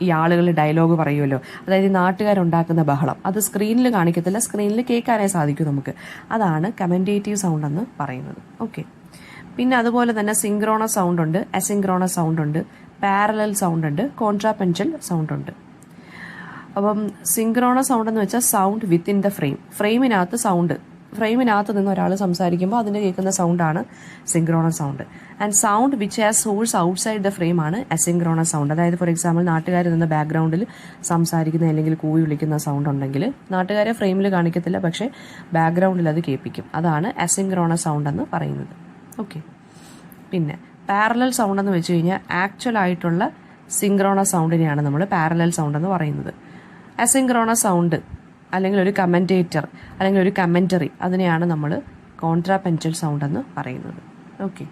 Speaker 1: ഈ ആളുകൾ ഡയലോഗ് പറയുമല്ലോ, അതായത് നാട്ടുകാരുണ്ടാക്കുന്ന ബഹളം, അത് സ്ക്രീനിൽ കാണിക്കത്തില്ല, സ്ക്രീനിൽ കേൾക്കാനേ സാധിക്കും നമുക്ക്. അതാണ് കമന്റേറ്റീവ് സൗണ്ട് എന്ന് പറയുന്നത്. ഓക്കെ, പിന്നെ അതുപോലെ തന്നെ സിങ്ക്രോണസ് സൗണ്ട് ഉണ്ട്, അസിങ്ക്രോണസ് സൗണ്ട് ഉണ്ട്, പാരലൽ സൗണ്ട് ഉണ്ട്, കോൺട്രാപെൻഷ്യൽ സൗണ്ട് ഉണ്ട്. അപ്പം സിങ്ക്രോണസ് സൗണ്ട് എന്ന് വെച്ചാൽ സൗണ്ട് വിത്തിൻ ദ ഫ്രെയിമിനകത്ത് സൗണ്ട്, ഫ്രെയിമിനകത്ത് നിന്ന് ഒരാൾ സംസാരിക്കുമ്പോൾ അതിന് കേൾക്കുന്ന സൗണ്ടാണ് synchronous sound. And sound which has source outside the frame ആണ് അസിങ്ക്രോണസ് സൗണ്ട്. അതായത് ഫോർ എക്സാമ്പിൾ നാട്ടുകാർ നിന്ന് ബാക്ക്ഗ്രൗണ്ടിൽ സംസാരിക്കുന്ന അല്ലെങ്കിൽ കൂവി വിളിക്കുന്ന സൗണ്ട് ഉണ്ടെങ്കിൽ നാട്ടുകാരെ ഫ്രെയിമിൽ കാണിക്കത്തില്ല, പക്ഷേ ബാക്ക്ഗ്രൗണ്ടിൽ അത് കേൾപ്പിക്കും. അതാണ് അസിങ്ക്രോണസ് സൗണ്ട് എന്ന് പറയുന്നത്. ഓക്കെ, പിന്നെ പാരലൽ സൗണ്ട് എന്ന് വെച്ച് കഴിഞ്ഞാൽ ആക്ച്വൽ ആയിട്ടുള്ള സിങ്ക്രോണസ് സൗണ്ടിനെയാണ് നമ്മൾ പാരലൽ സൗണ്ട് എന്ന് പറയുന്നത്. അസിങ്ക്രോണസ് സൗണ്ട് അല്ലെങ്കിൽ ഒരു കമന്റേറ്റർ അല്ലെങ്കിൽ ഒരു കമന്ററി, അതിനെയാണ് നമ്മൾ കോൺട്രാപെൻഷ്യൽ സൗണ്ട് എന്ന് പറയുന്നത്. ഓക്കെ,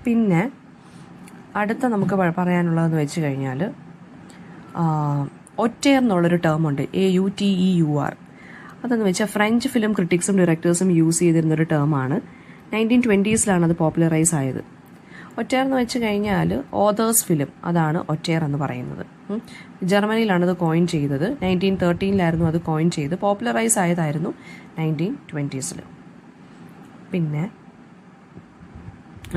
Speaker 1: പിന്നെ അടുത്ത നമുക്ക് പറയാനുള്ളതെന്ന് വെച്ച് കഴിഞ്ഞാൽ ഒറ്റേർ എന്നുള്ളൊരു ടേമുണ്ട്, AUTEUR. അതെന്ന് വെച്ചാൽ ഫ്രഞ്ച് ഫിലിം ക്രിറ്റിക്സും ഡയറക്ടേഴ്സും യൂസ് ചെയ്തിരുന്നൊരു ടേമാണ്. 1920s അത് പോപ്പുലറൈസ് ആയത്. ഒറ്റേർ എന്ന് വെച്ച് കഴിഞ്ഞാൽ ഓതേഴ്സ് ഫിലിം, അതാണ് ഒറ്റേർ എന്ന് പറയുന്നത്. ജർമ്മനിയിലാണ് അത് കോയിൻ ചെയ്തത്. 1913 അത് കോയിൻ ചെയ്ത് പോപ്പുലറൈസ് ആയതായിരുന്നു 1920s. പിന്നെ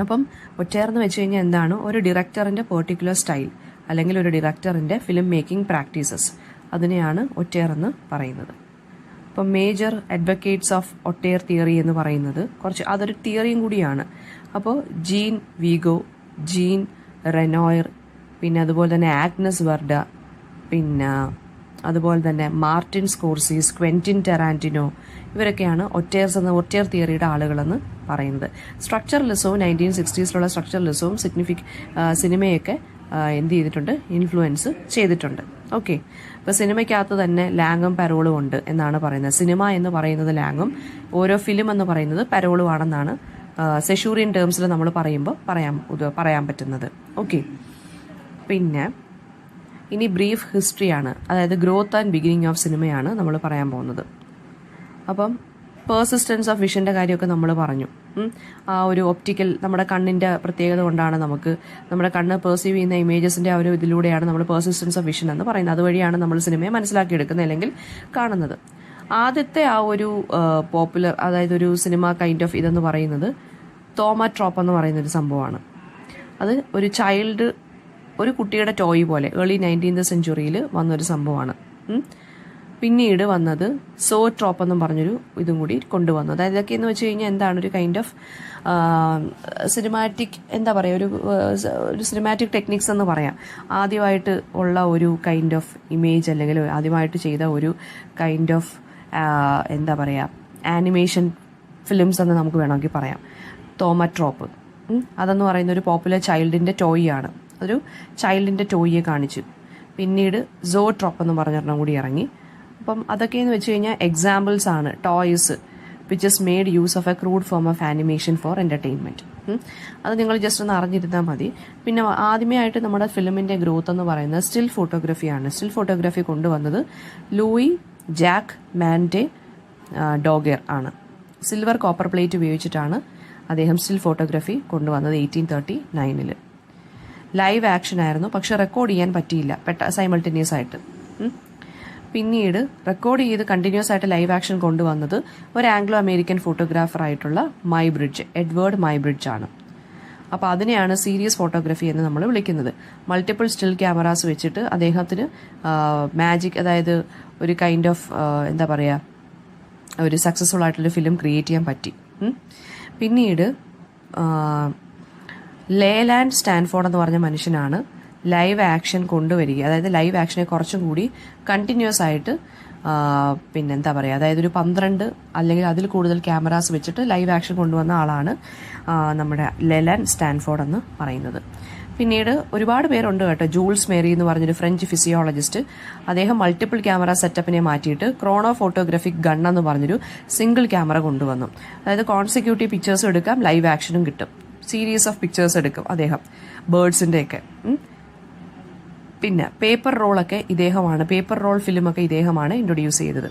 Speaker 1: അപ്പം ഒറ്റേർ എന്ന് വെച്ച് കഴിഞ്ഞാൽ എന്താണ്? ഒരു ഡയറക്ടറിൻ്റെ പെർട്ടിക്കുലർ സ്റ്റൈൽ അല്ലെങ്കിൽ ഒരു ഡയറക്ടറിൻ്റെ ഫിലിം മേക്കിംഗ് പ്രാക്ടീസസ്, അതിനെയാണ് ഒറ്റേർ എന്ന് പറയുന്നത്. അപ്പം മേജർ അഡ്വക്കേറ്റ്സ് ഓഫ് ഒറ്റേർ തിയറി എന്ന് പറയുന്നത് അതൊരു തിയറിയും കൂടിയാണ്. അപ്പോൾ ജീൻ വീഗോ, ജീൻ റെനോയർ, പിന്നെ അതുപോലെ തന്നെ ആഗ്നസ് വെർഡ, പിന്നെ അതുപോലെ തന്നെ മാർട്ടിൻ സ്കോർസീസ്, ക്വെന്റിൻ ടെറാന്റിനോ, ഇവരൊക്കെയാണ് ഒറ്റേർ തിയറിയുടെ ആളുകളെന്ന് പറയുന്നത്. സ്ട്രക്ചറലിസവും 1960s സ്ട്രക്ചറലിസവും സിനിമയൊക്കെ എന്ത് ചെയ്തിട്ടുണ്ട്? ഇൻഫ്ലുവൻസ് ചെയ്തിട്ടുണ്ട്. ഓക്കെ, ഇപ്പോൾ സിനിമയ്ക്കകത്ത് തന്നെ ലാങ്ങും പരോളും ഉണ്ട് എന്നാണ് പറയുന്നത്. സിനിമ എന്ന് പറയുന്നത് ലാങ്ങും, ഓരോ ഫിലിം എന്ന് പറയുന്നത് പരോളും ആണെന്നാണ് സെഷൂറിയൻ ടേംസിൽ നമ്മൾ പറയുമ്പോൾ പറയാൻ പറ്റുന്നത്. ഓക്കെ, പിന്നെ ഇനി ബ്രീഫ് ഹിസ്റ്ററിയാണ്, അതായത് ഗ്രോത്ത് ആൻഡ് ബിഗിനിങ് ഓഫ് സിനിമയാണ് നമ്മൾ പറയാൻ പോകുന്നത്. അപ്പം പേഴ്സിസ്റ്റൻസ് ഓഫ് വിഷൻ്റെ കാര്യമൊക്കെ നമ്മൾ പറഞ്ഞു. ആ ഒരു ഒപ്റ്റിക്കൽ, നമ്മുടെ കണ്ണിൻ്റെ പ്രത്യേകത കൊണ്ടാണ് നമ്മുടെ കണ്ണ് പെർസീവ് ചെയ്യുന്ന ഇമേജസിൻ്റെ ആ ഒരു ഇതിലൂടെയാണ് നമ്മൾ പേഴ്സിസ്റ്റൻസ് ഓഫ് വിഷൻ എന്ന് പറയുന്നത്. അതുവഴിയാണ് നമ്മൾ സിനിമയെ മനസ്സിലാക്കിയെടുക്കുന്നത് അല്ലെങ്കിൽ കാണുന്നത്. ആദ്യത്തെ ആ ഒരു പോപ്പുലർ, അതായത് ഒരു സിനിമ കൈൻഡ് ഓഫ് ഇതെന്ന് പറയുന്നത് തോമാട്രോപ്പ് എന്ന് പറയുന്നൊരു സംഭവമാണ്. അത് ഒരു കുട്ടിയുടെ ടോയ് പോലെ ഏർലി 19th century വന്നൊരു സംഭവമാണ്. പിന്നീട് വന്നത് സോട്രോപ്പ് എന്നും പറഞ്ഞൊരു ഇതും കൂടി കൊണ്ടുവന്നു. അതായത് ഇതൊക്കെയെന്ന് വെച്ച് കഴിഞ്ഞാൽ എന്താണ്? ഒരു കൈൻഡ് ഓഫ് സിനിമാറ്റിക്, എന്താ പറയുക, ഒരു സിനിമാറ്റിക് ടെക്നിക്സ് എന്ന് പറയാം. ആദ്യമായിട്ട് ഉള്ള ഒരു കൈൻഡ് ഓഫ് ഇമേജ് അല്ലെങ്കിൽ ആദ്യമായിട്ട് ചെയ്ത ഒരു കൈൻഡ് ഓഫ് എന്താ പറയുക, ആനിമേഷൻ ഫിലിംസ് എന്ന് നമുക്ക് വേണമെങ്കിൽ പറയാം. തോമാട്രോപ്പ് അതെന്ന് പറയുന്ന ഒരു പോപ്പുലർ ചൈൽഡിൻ്റെ ടോയ് ആണ്. ഒരു ചൈൽഡിൻ്റെ ടോയിയെ കാണിച്ചു. പിന്നീട് സോട്രോപ്പ് എന്ന് പറഞ്ഞൊരെണ്ണം കൂടി ഇറങ്ങി. അപ്പം അതൊക്കെയെന്ന് വെച്ച് കഴിഞ്ഞാൽ എക്സാമ്പിൾസ് ആണ്, toys which is made use of A crude form of animation four entertainment. അത് നിങ്ങൾ ജസ്റ്റ് ഒന്ന് അറിഞ്ഞിരുന്നാൽ മതി. പിന്നെ ആദ്യമായിട്ട് നമ്മുടെ ഫിലിമിൻ്റെ ഗ്രോത്ത് എന്ന് പറയുന്നത് സ്റ്റിൽ ഫോട്ടോഗ്രാഫിയാണ്. സ്റ്റിൽ ഫോട്ടോഗ്രാഫി കൊണ്ടുവന്നത് ലൂയി ജാക്ക് മാൻഡെ ഡോഗർ ആണ്. സിൽവർ കോപ്പർ പ്ലേറ്റ് ഉപയോഗിച്ചിട്ടാണ് അദ്ദേഹം സ്റ്റിൽ ഫോട്ടോഗ്രാഫി കൊണ്ടുവന്നത് 1839. ലൈവ് ആക്ഷൻ ആയിരുന്നു, പക്ഷെ റെക്കോർഡ് ചെയ്യാൻ പറ്റിയില്ല സൈമൾട്ടേനിയസ് ആയിട്ട്. പിന്നീട് റെക്കോർഡ് ചെയ്ത് കണ്ടിന്യൂസ് ആയിട്ട് ലൈവ് ആക്ഷൻ കൊണ്ടുവന്നത് ഒരു ആംഗ്ലോ അമേരിക്കൻ ഫോട്ടോഗ്രാഫർ ആയിട്ടുള്ള എഡ്വേർഡ് മൈബ്രിഡ്ജ് ആണ്. അപ്പോൾ അതിനെയാണ് സീരിയസ് ഫോട്ടോഗ്രാഫി എന്ന് നമ്മൾ വിളിക്കുന്നത്. മൾട്ടിപ്പിൾ സ്റ്റിൽ ക്യാമറാസ് വെച്ചിട്ട് അദ്ദേഹത്തിന് മാജിക്, അതായത് ഒരു കൈൻഡ് ഓഫ് എന്താ പറയുക, ഒരു സക്സസ്ഫുൾ ആയിട്ടുള്ള ഫിലിം ക്രിയേറ്റ് ചെയ്യാൻ പറ്റി. പിന്നീട് ലേലാൻഡ് സ്റ്റാൻഫോർഡ് എന്ന് പറഞ്ഞ മനുഷ്യനാണ് ലൈവ് ആക്ഷൻ കൊണ്ടുവരിക, അതായത് ലൈവ് ആക്ഷനെ കുറച്ചും കൂടി കണ്ടിന്യൂസ് ആയിട്ട് പിന്നെന്താ പറയുക, അതായത് ഒരു 12 അല്ലെങ്കിൽ അതിൽ കൂടുതൽ ക്യാമറാസ് വെച്ചിട്ട് ലൈവ് ആക്ഷൻ കൊണ്ടുവന്ന ആളാണ് നമ്മുടെ ലേലാൻഡ് സ്റ്റാൻഫോർഡ് എന്ന് പറയുന്നത്. പിന്നീട് ഒരുപാട് പേരുണ്ട് കേട്ടോ. ജൂൾസ് മേരി എന്ന് പറഞ്ഞൊരു ഫ്രഞ്ച് ഫിസിയോളജിസ്റ്റ്, അദ്ദേഹം മൾട്ടിപ്പിൾ ക്യാമറ സെറ്റപ്പിനെ മാറ്റിയിട്ട് ക്രോണോ ഫോട്ടോഗ്രാഫിക് ഗൺ എന്ന് പറഞ്ഞൊരു സിംഗിൾ ക്യാമറ കൊണ്ടുവന്നു. അതായത് കോൺസിക്യൂട്ടീവ് പിക്ചേഴ്സും എടുക്കാം, ലൈവ് ആക്ഷനും കിട്ടും. സീരീസ് ഓഫ് പിക്ചേഴ്സ് എടുക്കും അദ്ദേഹം, ബേർഡ്സിൻ്റെയൊക്കെ. പിന്നെ പേപ്പർ റോൾ ഫിലിമൊക്കെ ഇദ്ദേഹമാണ് ഇൻട്രൊഡ്യൂസ് ചെയ്തത്.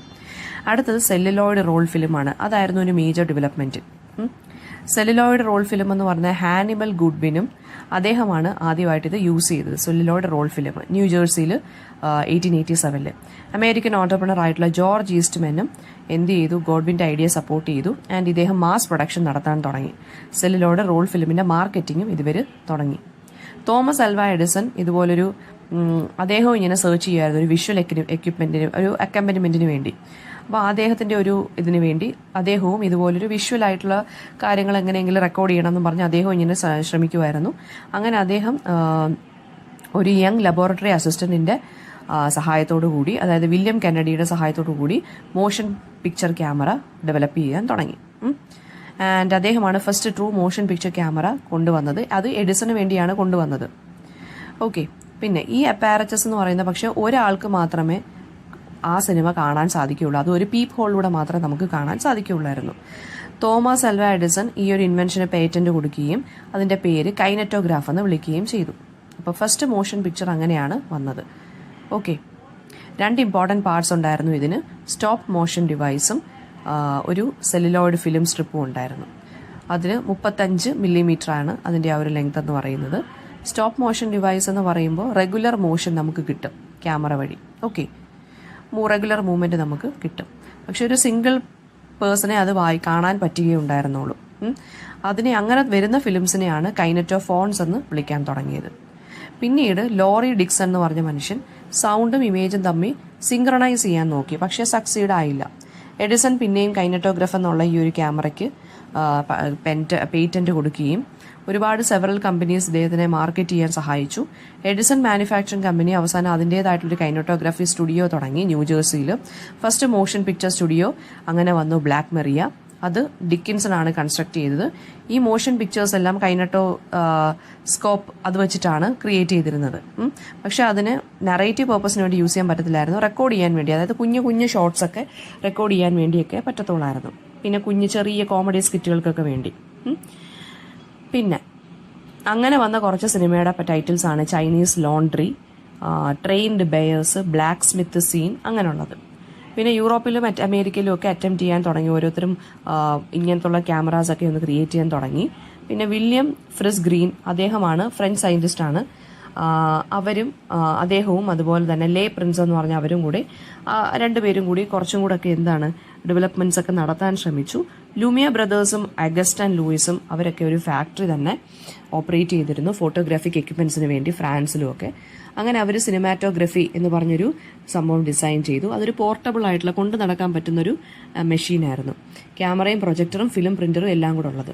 Speaker 1: അടുത്തത് സെല്ലുലോയിഡ് റോൾ ഫിലിമാണ്. അതായിരുന്നു ഒരു major development. Celluloid roll film എന്ന് പറഞ്ഞാൽ ഹാനിബൽ ഗുഡ്വിനും അദ്ദേഹമാണ് ആദ്യമായിട്ട് ഇത് യൂസ് ചെയ്തത്. സെല്ലുലോയിഡ് റോൾ ഫിലിം ന്യൂജേഴ്സിയിൽ 1887. അമേരിക്കൻ ഓണ്ടർപ്രണർ ആയിട്ടുള്ള ജോർജ് ഈസ്റ്റ്മാനും എന്ത് ചെയ്തു? ഗോഡ്വിൻ്റെ ഐഡിയ സപ്പോർട്ട് ചെയ്തു. ആൻഡ് ഇദ്ദേഹം മാസ് പ്രൊഡക്ഷൻ നടത്താൻ തുടങ്ങി. സെല്ലുലോയിഡ് റോൾ ഫിലിമിൻ്റെ മാർക്കറ്റിങ്ങും ഇതുവരെ തുടങ്ങി. തോമസ് അൽവ എഡിസൺ ഇതുപോലൊരു അദ്ദേഹവും ഇങ്ങനെ സെർച്ച് ചെയ്യുമായിരുന്നു ഒരു വിഷ്വൽ എക്യുപ്മെന്റിന്, ഒരു അക്കമ്പനിമെന്റിന് വേണ്ടി. അപ്പോൾ അദ്ദേഹത്തിൻ്റെ ഒരു ഇതിന് വേണ്ടി അദ്ദേഹവും ഇതുപോലൊരു വിഷ്വൽ ആയിട്ടുള്ള കാര്യങ്ങൾ എങ്ങനെയെങ്കിലും റെക്കോർഡ് ചെയ്യണമെന്ന് പറഞ്ഞ് അദ്ദേഹവും ഇങ്ങനെ ശ്രമിക്കുമായിരുന്നു. അങ്ങനെ അദ്ദേഹം ഒരു യങ് ലബോറട്ടറി അസിസ്റ്റന്റിന്റെ സഹായത്തോടു കൂടി, അതായത് വില്യം കെന്നഡിയുടെ സഹായത്തോടു കൂടി മോഷൻ പിക്ചർ ക്യാമറ ഡെവലപ്പ് ചെയ്യാൻ തുടങ്ങി. ആൻഡ് അദ്ദേഹമാണ് first true motion picture camera കൊണ്ടുവന്നത്. അത് എഡിസന് വേണ്ടിയാണ് കൊണ്ടുവന്നത്. ഓക്കെ, പിന്നെ ഈ അപ്പാരച്ചസ് എന്ന് പറയുന്ന പക്ഷെ ഒരാൾക്ക് മാത്രമേ ആ സിനിമ കാണാൻ സാധിക്കുകയുള്ളൂ. അത് ഒരു പീപ്പ് ഹോളിലൂടെ മാത്രമേ നമുക്ക് കാണാൻ സാധിക്കുകയുള്ളായിരുന്നു. തോമസ് ആൽവ എഡിസൺ ഈ ഒരു ഇൻവെൻഷന് പേറ്റന്റ് കൊടുക്കുകയും അതിന്റെ പേര് കൈനറ്റോഗ്രാഫ് എന്ന് വിളിക്കുകയും ചെയ്തു. അപ്പോൾ ഫസ്റ്റ് മോഷൻ പിക്ചർ അങ്ങനെയാണ് വന്നത്. ഓക്കെ, 2 ഇമ്പോർട്ടൻറ്റ് പാർട്സ് ഉണ്ടായിരുന്നു ഇതിന്. സ്റ്റോപ്പ് മോഷൻ ഡിവൈസും ഒരു സെല്ലുലോയിഡ് ഫിലിം സ്ട്രിപ്പും ഉണ്ടായിരുന്നു. അതിന് 35 മില്ലിമീറ്ററാണ് അതിൻ്റെ ആ ഒരു ലെങ്ത് എന്ന് പറയുന്നത്. സ്റ്റോപ്പ് മോഷൻ ഡിവൈസ് എന്ന് പറയുമ്പോൾ റെഗുലർ മോഷൻ നമുക്ക് കിട്ടും ക്യാമറ വഴി. ഓക്കെ, റെഗുലർ മൂവ്മെൻറ്റ് നമുക്ക് കിട്ടും. പക്ഷെ ഒരു സിംഗിൾ പേഴ്സണെ അത് കാണാൻ പറ്റുകയുണ്ടായിരുന്നുള്ളൂ. അതിനെ അങ്ങനെ വരുന്ന ഫിലിംസിനെയാണ് കൈനറ്റോഫോൺസ് എന്ന് വിളിക്കാൻ തുടങ്ങിയത്. പിന്നീട് ലോറി ഡിക്സൺ എന്ന് പറഞ്ഞ മനുഷ്യൻ സൗണ്ടും ഇമേജും തമ്മിൽ സിങ്ക്രണൈസ് ചെയ്യാൻ നോക്കി, പക്ഷേ സക്സീഡ് ആയില്ല. എഡിസൺ പിന്നെയും കൈനറ്റോഗ്രാഫ് എന്നുള്ള ഈ ഒരു ക്യാമറയ്ക്ക് പേറ്റന്റ് കൊടുക്കുകയും ഒരുപാട് സെവറൽ കമ്പനീസ് ഇദ്ദേഹത്തിനെ മാർക്കറ്റ് ചെയ്യാൻ സഹായിച്ചു. എഡിസൺ മാനുഫാക്ചറിംഗ് കമ്പനി അവസാനം അതിൻ്റേതായിട്ടുള്ളൊരു കൈനറ്റോഗ്രാഫി സ്റ്റുഡിയോ തുടങ്ങി ന്യൂജേഴ്സിയിൽ. ഫസ്റ്റ് മോഷൻ പിക്ചർ സ്റ്റുഡിയോ അങ്ങനെ വന്നു, ബ്ലാക്ക് മെറിയ. അത് ഡിക്കിൻസൺ ആണ് കൺസ്ട്രക്ട് ചെയ്തത്. ഈ മോഷൻ പിക്ചേഴ്സ് എല്ലാം കൈനറ്റോ സ്കോപ്പ് അത് വെച്ചിട്ടാണ് ക്രിയേറ്റ് ചെയ്തിരുന്നത്. പക്ഷെ അതിന് നറേറ്റീവ് പർപ്പസിന് വേണ്ടി യൂസ് ചെയ്യാൻ പറ്റത്തില്ലായിരുന്നു, റെക്കോർഡ് ചെയ്യാൻ വേണ്ടി, അതായത് കുഞ്ഞു കുഞ്ഞു ഷോർട്സ് ഒക്കെ റെക്കോർഡ് ചെയ്യാൻ വേണ്ടിയൊക്കെ പറ്റത്തുള്ളായിരുന്നു. പിന്നെ കുഞ്ഞു ചെറിയ കോമഡി സ്കിറ്റുകൾക്കൊക്കെ വേണ്ടി. പിന്നെ അങ്ങനെ വന്ന കുറച്ച് സിനിമയുടെ ടൈറ്റിൽസ് ആണ് Chinese laundry, trained bears, blacksmith scene, അങ്ങനെയുള്ളത്. പിന്നെ യൂറോപ്പിലും അമേരിക്കയിലും ഒക്കെ അറ്റംപ്റ്റ് ചെയ്യാൻ തുടങ്ങി. ഓരോരുത്തരും ഇങ്ങനത്തുള്ള ക്യാമറാസ് ഒക്കെ ഒന്ന് ക്രിയേറ്റ് ചെയ്യാൻ തുടങ്ങി. പിന്നെ വില്യം ഫ്രിസ് ഗ്രീൻ, അദ്ദേഹമാണ് ഫ്രഞ്ച് സയന്റിസ്റ്റ് ആണ്. അദ്ദേഹവും അതുപോലെ തന്നെ ലേ പ്രിൻസ് എന്ന് പറഞ്ഞ അവരും കൂടി രണ്ടുപേരും കൂടി കുറച്ചും കൂടെ ഒക്കെ ഡെവലപ്മെന്റ്സ് ഒക്കെ നടത്താൻ ശ്രമിച്ചു. ലൂമിയ ബ്രദേഴ്സും അഗസ്റ്റ് ആൻഡ് ലൂയിസും അവരൊക്കെ ഒരു ഫാക്ടറി തന്നെ ഓപ്പറേറ്റ് ചെയ്തിരുന്നു ഫോട്ടോഗ്രാഫിക് എക്യുപ്മെന്റ്സിന് വേണ്ടി ഫ്രാൻസിലും ഒക്കെ. അങ്ങനെ അവർ സിനിമാറ്റോഗ്രഫി എന്ന് പറഞ്ഞൊരു സംഭവം ഡിസൈൻ ചെയ്തു. അതൊരു പോർട്ടബിൾ ആയിട്ടുള്ള കൊണ്ട് നടക്കാൻ പറ്റുന്നൊരു മെഷീനായിരുന്നു. ക്യാമറയും പ്രൊജക്ടറും ഫിലിം പ്രിന്ററും എല്ലാം കൂടെ ഉള്ളത്.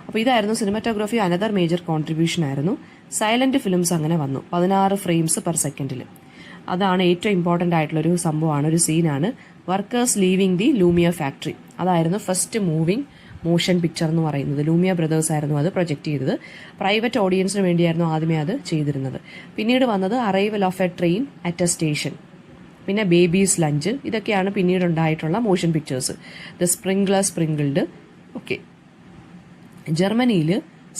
Speaker 1: അപ്പോൾ ഇതായിരുന്നു സിനിമാറ്റോഗ്രഫി അനദർ മേജർ കോൺട്രിബ്യൂഷൻ ആയിരുന്നു. സൈലന്റ് ഫിലിംസ് അങ്ങനെ വന്നു, 16 ഫ്രെയിംസ് പെർ സെക്കൻഡിൽ. അതാണ് ഏറ്റവും ഇമ്പോർട്ടൻ്റ് ആയിട്ടുള്ളൊരു സംഭവമാണ്, ഒരു സീനാണ്. Workers leaving the Lumière factory. അതായിരുന്നു ഫസ്റ്റ് മൂവിംഗ് മോഷൻ പിക്ചർ എന്ന് പറയുന്നത്. ലൂമിയ ബ്രദേഴ്സ് ആയിരുന്നു അത് പ്രൊജക്ട് ചെയ്തത്. പ്രൈവറ്റ് ഓഡിയൻസിന് വേണ്ടിയായിരുന്നു ആദ്യമേ അത് ചെയ്തിരുന്നത്. പിന്നീട് വന്നത് arrival of A train at A station, പിന്നെ ബേബീസ് ലഞ്ച്. ഇതൊക്കെയാണ് പിന്നീട് ഉണ്ടായിട്ടുള്ള മോഷൻ പിക്ചേഴ്സ്. ദ സ്പ്രിംഗിൾഡ്. ഓക്കെ, ജർമ്മനിയിൽ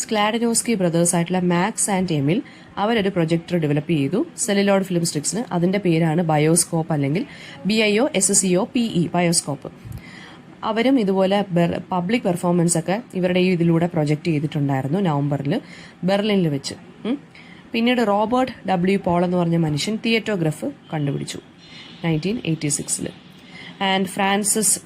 Speaker 1: സ്ക്ലാഡനോസ്കി ബ്രദേഴ്സ് ആയിട്ടുള്ള മാക്സ് ആൻഡ് എമിൽ അവരൊരു പ്രൊജക്ടർ ഡെവലപ്പ് ചെയ്തു സെല്ലുലോയിഡ് ഫിലിം സ്റ്റിക്സിന്. അതിന്റെ പേരാണ് ബയോസ്കോപ്പ്, അല്ലെങ്കിൽ BIOSCOPE, ബയോസ്കോപ്പ്. അവരും ഇതുപോലെ പബ്ലിക് പെർഫോമൻസ് ഒക്കെ ഇവരുടെ ഇതിലൂടെ പ്രൊജക്ട് ചെയ്തിട്ടുണ്ടായിരുന്നു നവംബറിൽ ബെർലിനിൽ വെച്ച്. പിന്നീട് റോബർട്ട് W. പോൾ എന്ന് പറഞ്ഞ മനുഷ്യൻ തിയേറ്റോഗ്രഫ് കണ്ടുപിടിച്ചു 1986. ആൻഡ് ഫ്രാൻസിസ്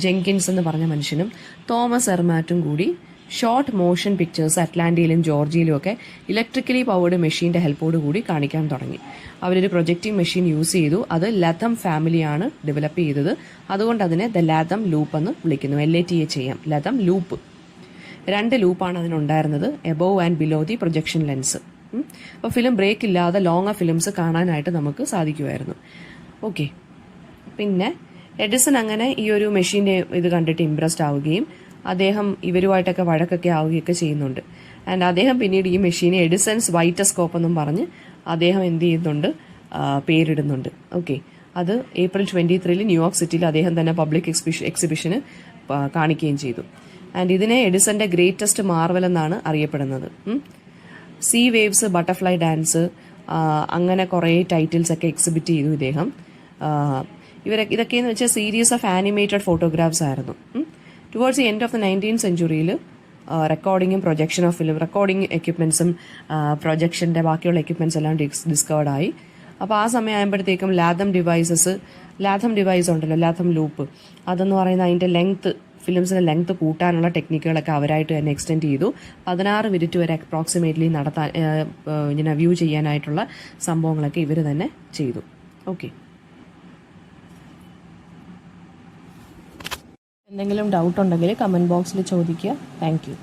Speaker 1: ജെങ്കിൻസ് എന്ന് പറഞ്ഞ മനുഷ്യനും തോമസ് എർമാറ്റും കൂടി ഷോർട്ട് മോഷൻ പിക്ചേഴ്സ് അറ്റ്ലാന്റയിലും ജോർജിയയിലും ഒക്കെ ഇലക്ട്രിക്കലി പവേർഡ് മെഷീന്റെ ഹെൽപ്പോട് കൂടി കാണിക്കാൻ തുടങ്ങി. അവരൊരു പ്രൊജക്റ്റിംഗ് മെഷീൻ യൂസ് ചെയ്തു. അത് ലഥം ഫാമിലിയാണ് ഡെവലപ്പ് ചെയ്തത്. അതുകൊണ്ട് അതിനെ ദ ലാഥം ലൂപ്പ് എന്ന് വിളിക്കുന്നു. LATH ലഥം loop. 2 ലൂപ്പാണ് അതിനുണ്ടായിരുന്നത്, above and below the projection lens. അപ്പോൾ ഫിലിം ബ്രേക്ക് ഇല്ലാതെ ലോങ് ഫിലിംസ് കാണാനായിട്ട് നമുക്ക് സാധിക്കുമായിരുന്നു. ഓക്കെ, പിന്നെ എഡിസൺ അങ്ങനെ ഈ ഒരു മെഷീന്റെ ഇത് കണ്ടിട്ട് ഇംപ്രസ്ഡ് ആവുകയും അദ്ദേഹം ഇവരുമായിട്ടൊക്കെ വഴക്കൊക്കെ ആവുകയൊക്കെ ചെയ്യുന്നുണ്ട്. ആൻഡ് അദ്ദേഹം പിന്നീട് ഈ മെഷീനെ എഡിസൺസ് വൈറ്റസ്കോപ്പ് എന്നും പറഞ്ഞ് അദ്ദേഹം എന്ത് ചെയ്യുന്നുണ്ട്, പേരിടുന്നുണ്ട്. ഓക്കെ, അത് April 23 ന്യൂയോർക്ക് സിറ്റിയിൽ അദ്ദേഹം തന്നെ പബ്ലിക് എക്സിബിഷന് കാണിക്കുകയും ചെയ്തു. ആൻഡ് ഇതിനെ എഡിസന്റെ ഗ്രേറ്റസ്റ്റ് മാർവൽ എന്നാണ് അറിയപ്പെടുന്നത്. സീ വേവ്സ്, ബട്ടർഫ്ലൈ ഡാൻസ്, അങ്ങനെ കുറേ ടൈറ്റിൽസ് ഒക്കെ എക്സിബിറ്റ് ചെയ്തു ഇദ്ദേഹം. ഇതൊക്കെയെന്ന് വെച്ചാൽ സീരീസ് ഓഫ് ആനിമേറ്റഡ് ഫോട്ടോഗ്രാഫ്സ് ആയിരുന്നു. Towards the end of the 19th സെഞ്ചുറിയിൽ റെക്കോർഡിങ്ങും പ്രൊജക്ഷൻ ഓഫ് ഫിലിം, റെക്കോർഡിംഗ് എക്യുപ്മെന്റ്സും പ്രൊജക്ഷന്റെ ബാക്കിയുള്ള എക്യുപ്മെന്റ്സ് എല്ലാം ഡിസ്കവേർഡ് ആയി. അപ്പോൾ ആ സമയം ആയപ്പോഴത്തേക്കും ലാഥം ഡിവൈസ് ഉണ്ടല്ലോ, ലാഥം ലൂപ്പ്, അതെന്ന് പറയുന്ന അതിന്റെ ലെങ്ത്, ഫിലിംസിന്റെ ലെങ്ത് കൂട്ടാനുള്ള ടെക്നിക്കുകളൊക്കെ അവരായിട്ട് തന്നെ എക്സ്റ്റെൻഡ് ചെയ്തു. 16 മിനിറ്റ് വരെ അപ്രോക്സിമേറ്റ്ലി നടത്താൻ ഇങ്ങനെ വ്യൂ ചെയ്യാനായിട്ടുള്ള സംഭവങ്ങളൊക്കെ ഇവർ തന്നെ ചെയ്തു. ഓക്കെ, എന്തെങ്കിലും ഡൗട്ട് ഉണ്ടെങ്കിൽ കമന്റ് ബോക്സിൽ ചോദിക്കുക. Thank you.